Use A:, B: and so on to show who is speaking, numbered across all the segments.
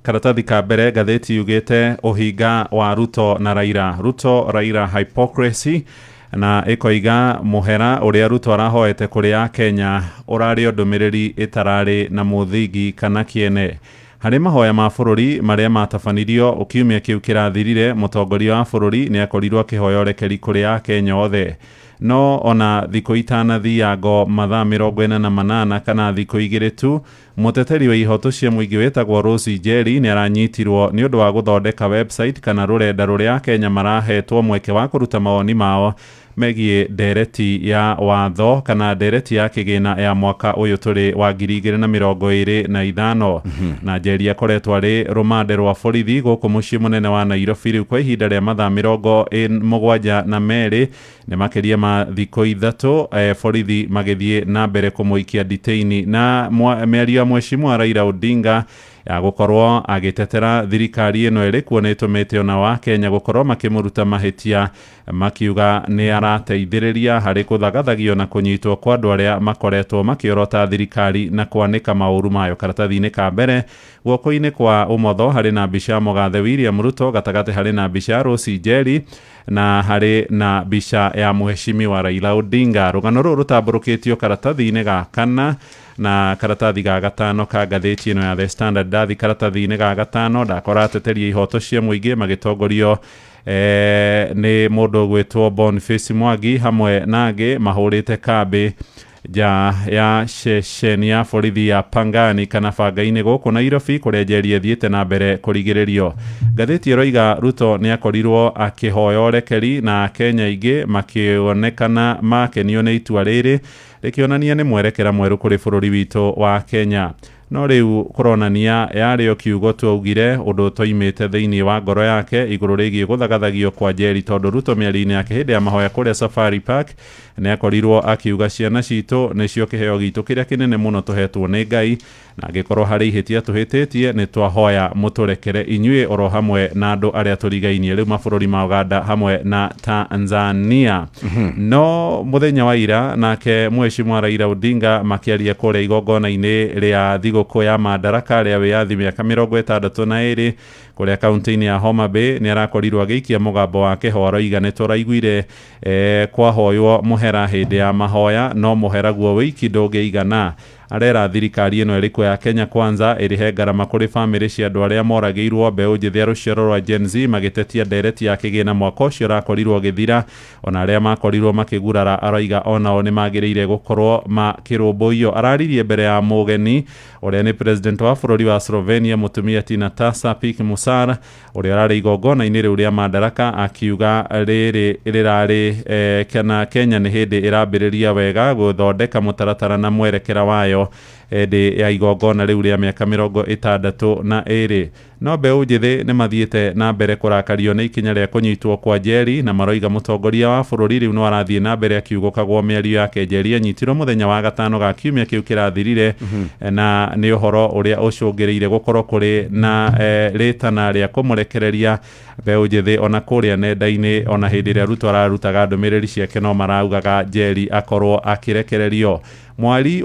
A: karatathi ka mbere gatheti yugite uhinga wa Ruto na Raila. Ruto Raila hypocrisy, na ikoiga muhera uria Ruto arahoete kuri Kenya urario ndumiriri itarari na muthingi kana kiene. Hari mahoya ma bururi maria matabanirio ukiumia kiu kirathirire, mutongoria wa bururi ni akorirwo akihoya urekeri kuri Kenya othe. No ona thiko itanathiango mathaa 48 kana thiko igiri tu, muteteri wa ihoto cia muingi wetagwo Rose Njeri ni aranyitirwo ni undu wa guthondeka website kana rurenda ruria Kenya marahetwo mweke wa kuruta mawoni mao megie ndereti ya watho kana ndereti ya kigina ya mwaka uyu turi wa 2025. Na Njeri akoretwo ari rumande rwa borithi guku mucii munene wa Nairobi riu kwa ihinda ria mathaa 72 ni makiria ma thiko ithatu, borithi magithie na mbere kumuikia detaini na meria mheshimiwa Raila Odinga ya gukorwo agitetera thirikari eno iri kuonetumete ona wa Kenya gukorwo makimuruta mahitia, makiuga ni arateithiriria hari kuthagathagio na kunyitwo kwa andu aria makoretwo makiorota thirikari na kwanika mauru mayo. Karatathi-ini ka mbere guoko-ini kwa umotho hari na mbica Mugathe William Ruto, gatagati hari na mbica Rose Njeri na hari na mbica ya mheshimiwa Raila Odinga. Rugano ruru rutamburukitio karatathi-ini ga kana na karatathi ga gatano ka gatheti ino ya The Standard. Dathi karatathi-ini ga gatano ndakora ateteria ihoto cia muingi magitongorio ni mundu gwitwo Boniface Mwangi hamwe nangi mahurite kambi ja ya ceceni ya borithi ya Pangani kana Banga-ini guku Nairobi kuria Njeri ethiite na mbere kurigiririo. Gatheti iroiga Ruto ni akorirwo akihoya urekeri na Kenya ingi makionekana makenio ni itua riri rikionania ni mwerekera mweru kuri bururi witu wa Kenya. No riu kuronania yario kiugo twaugire undu toimite thiini wa ngoro yake iguru rigie guthagathagio kwa Njeri, tondu Ruto miari-ini yake hindi ya mahoya kuria Safari Park ni akorirwo akiuga ciana citu nicio kiheo gitu kiria kinene muno tuhetwo ni Ngai, na agikorwo hari ihitia tuhititie ni twahoya muturekere inyue oro hamwe na andu aria turigainie riu mabururi ma Uganda hamwe na Tanzania. No muthenya wa ira nake mheshimiwa Raila Odinga makiaria kuria igongona-ini ria thigũkũ ya Madaraka ria wiyathi miaka 62 kuria kaunti-ini ya Homa Bay ni arakorirwo agiikia mugambo wake horo igane turaiguire kwahoywo muhera hindi ya mahoya, no muhera guo wiki ndungiigana. Arera thirikari eno iriku ya Kenya Kwanza irihe ngarama kuri family cia andu aria moragiirwo mbeu njithi ya ruciaro rwa Gen Z magitetia ndereti ya kigina mwaka ucio rakorirwo githira, ona aria makorirwo makigurara aroiga onao ni magiriire gukorwo makirumbuio. Araririe mbere ya mugeni uria ni president wa bururi wa Slovenia mutumia Tina Tasapik Musar uria arari igongona-ini riu ria Madaraka, akiuga riri rirari kana Kenya ni hindi irambiriria wega guthondeka mutaratara na mwerekera wayo edi ya igongona riu ria miaka 62. No mbeu njithi ni mathiete na mbere kurakario ni ikinya ria kunyitwo kwa Njeri, na maroiga mutongoria wa bururi riu no arathie na mbere akiugukagwo miario yake. Njeri anyitirwo muthenya wa gatano ga kiumia kiu kirathirire, na ni uhoro uria ucungiriire gukorwo kuri na ritana ria kumurekereria mbeu njithi ona kuria nenda-ini. Ona hindi ria Ruto ararutaga ndumiriri ciake no maraugaga Njeri akorwo akirekererio. Mwari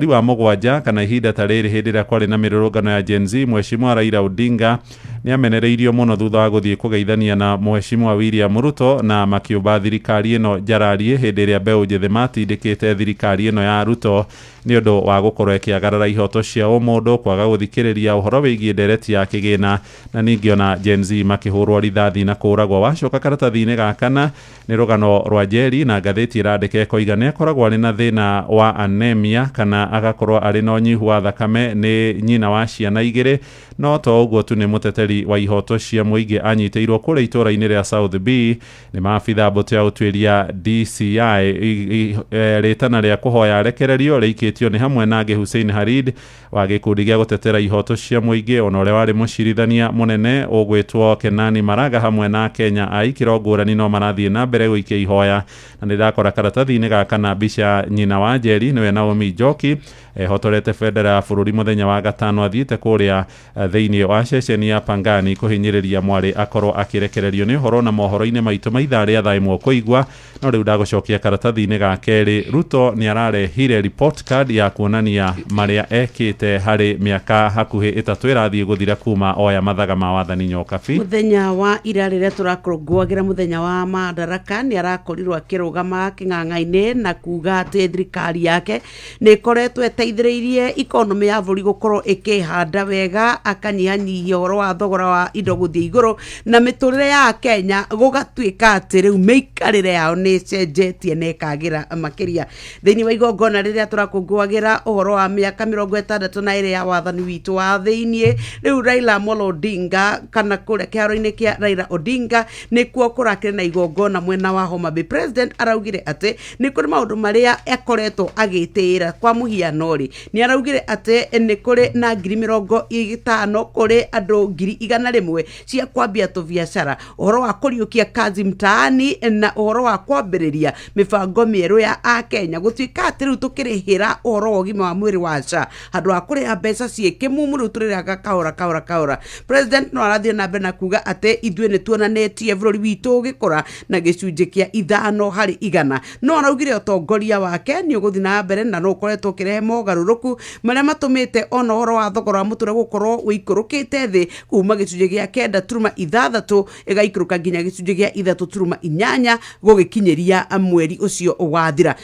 A: wa mugwanja kana ihinda ta riri hindi ria kwari na mirurungano ya Gen Z, mheshimiwa Raila Odinga ni amenereirio muno thutha wa guthie kugeithania na mheshimiwa William Ruto, na makiumba thirikari eno njararie hindi ria mbeu njithi matindikite thirikari eno ya Ruto ni undu wa gukorwo ikiagarara ihoto cia umundu, kwaga guthikiriria uhoro wigie ndereti ya kigina, na ningi ona Gen Z makihurwo rithathi na kuragwo. Wacoka karatathi-ini ga kana ni rugano rwa Njeri, na gatheti irandika koiga ni akoragwo ari na thina wa anemia kana agakorwo ari na unyihu wa thakame ni nyina wa ciana igiri. No to uguo tu ni muteteri wa ihoto cia muingi anyiteirwo kuria itura-ini ria South B ni maabitha mbutu ya utwiria DCI. Ritana ria kuhoya rekererio riikitio ni hamwe na Hussein Harid wa gikundi gia gutetera ihoto cia muingi, ona uria wari mucirithania munene ugwitwo Kenani Maraga hamwe na Kenya aikiro ngurani no marathie na mbere guikia ihoya. Na ndakora karatathi-ini ga kana mbica nyina wa Njeri niwe Naomi Njoki hotorete bendera ya bũrũri mũthenya wa gatano athiĩte kũrĩa thĩinĩ wa ceceni ya Pangani kũhinyĩrĩria mwarĩ akorwo akĩrekererio nĩ ũhoro na mohoro-inĩ maitũ ma ithaa rĩa thaa ĩmwe kũigua no rĩu ndagũcokia karatathi-inĩ ga kerĩ. Ruto nĩ ararehire report card ya kuonania marĩa ekĩte harĩ mĩaka hakuhĩ ĩtatũ ĩrathiĩ gũthira kuma oya mathaga ma wathani Nyokabi.
B: Muthenya wa ira rĩrĩa tũrakũngũagĩra muthenya wa Madaraka nĩ arakorirwo akĩrũgama kĩng'ang'a-inĩ na kuga atĩ thirikari yake nĩ ĩkoretwo eteithĩrĩirie ikonomi ya bũrũri gũkorwo ĩkĩhanda wega, akanyihanyihia ũhoro wa thogora wa indo gũthiĩ igũrũ na mĩtũrĩre ya Kenya gũgatuĩka atĩ rĩu mĩikarĩre yao nĩ ĩcenjetie na ĩkagĩra makĩria. Thĩinĩ wa igongona rĩrĩa tũrakũngũagĩra ũhoro wa mĩaka 62 ya wathani witũ wa thĩinĩ, rĩu Raila Amolo Odinga kana kũrĩa kĩharo-inĩ kĩa Raila Odinga nĩkuo kũrakĩrĩ na igongona mwena wa Homa Bay. President araugire atĩ nĩ kũrĩ maũndũ marĩa akoretwo agĩtĩĩra. Kwa mũhiano rĩ, nĩ araugire atĩ nĩ kũrĩ na 50,000 kũrĩ andũ 100,000 cia kwambia biacara, ũhoro wa kũriũkia kazi mtaani na ũhoro wa kwambĩrĩria mĩbango mĩerũ ya Akenya gũtuĩka atĩ rĩu tũkĩrĩhĩra ũhoro wa ũgima wa mwĩrĩ wa SHA handũ ha kũrĩha mbeca ciĩkĩmumu rĩu tũrĩrĩhaga kahora. President no arathiĩ na mbere na kuga atĩ ithuĩ nĩ tuonanĩtie bũrũri witũ ũgĩkũra na gĩcunjĩ kĩa 5%. No araugire ũtongoria wake nĩ ũgũthiĩ na mbere na no ũkoretwo ũkĩrehe mogarũrũku marĩa matũmĩte ona ũhoro wa thogora wa mũtũrĩre gũkorwo wĩikũrũkĩte thĩ kuma gĩcunjĩ gĩa 9.6 ĩgaikũrũka nginya gĩcunjĩ gĩa 3.8 gũgĩkinyĩria mweri ũcio wathira.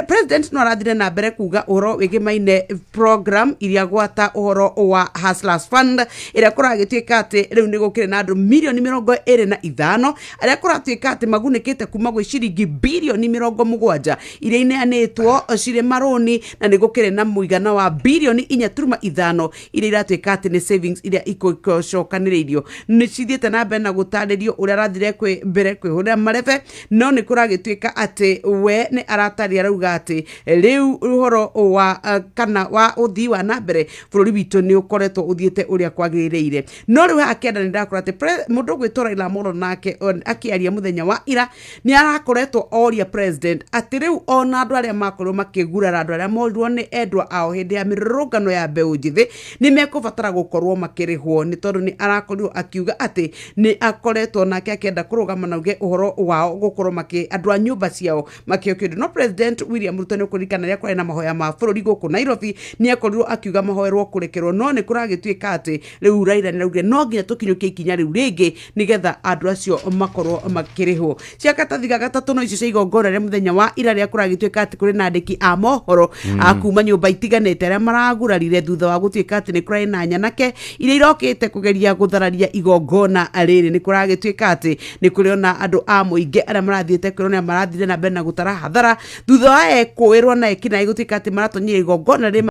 B: President no arathire na mbere kuga ũhoro wĩgĩmaine program iria gwata ũhoro wa Hustlers Fund ĩrĩa kũragĩtuĩka atĩ rĩu nĩ gũkĩrĩ na andũ milioni 25 arĩa kũratuĩka atĩ magunĩkĩte kuma gwĩ ciringi bilioni 70 iria ineanĩtwo cirĩ marũni na nĩ gũkĩrĩ na mũigana wa bilioni 4.5 iria iratuĩka atĩ nĩ savings iria ikocokanĩrĩirio. Nĩ cithiĩte na mbere na gũtarĩrio ũrĩa arathire mbere kwĩhũrĩra marebe, no nĩ kũragĩtuĩka atĩ we nĩ aratarĩria arauga atĩ rĩu ũhoro wa kana wa ũthii wa na mbere bũrũri witũ nĩ ũkoretwo ũthiĩte ũrĩa kwagĩrĩire. No rĩu hakĩenda nĩ ndakora atĩ mũndũ gwĩtwo Raila Amolo nake akĩaria muthenya wa ira nĩ arakoretwo oria president atĩ rĩu ona andũ arĩa makorwo makĩgurara andũ arĩa morirwo nĩ endwa ao hĩndĩ ya mĩrũrũngano ya mbeũ njĩthĩ nĩ mekũbatara gũkorwo makĩrĩhwo, nĩ tondũ nĩ arakorirwo akiuga atĩ nĩ akoretwo nake akĩenda kũrũgama na uge ũhoro wao gũkorwo andũ a nyũmba ciao makĩokĩndũ. No President William Ruto nĩ kũririkana rĩrĩa kwarĩ na mahoya ma bũrũri gũkũ Nairobi nĩ akorirwo akiuga mahoerwo kũrekerwo, no nĩ kũragĩtuĩka atĩ rĩu Raila nĩ raugire no nginya tũkinyũkie ikinya rĩu rĩngĩ nĩgetha andũ acio makorwo makĩrĩhwo. Cia gatathi ga gatatũ no icio cia igongona rĩa muthenya wa ira rĩa kũragĩtuĩka atĩ kũrĩ na andĩki a mohoro a kuma nyũmba itiganĩte arĩa maragurarire thutha wa gũtuĩka atĩ nĩ kũrĩ na nyanake iria irokĩte kũgeria gũthararia igongona rĩrĩ. Nĩ kũragĩtuĩka atĩ nĩ kũrĩ ona andũ a mũingĩ arĩa marathiĩte kwĩrwo marathire na mbere na gũtara hathara thutha wa ekũĩrwo na ekinaĩ gũtuĩka atĩ maratonyire igongona rĩrĩ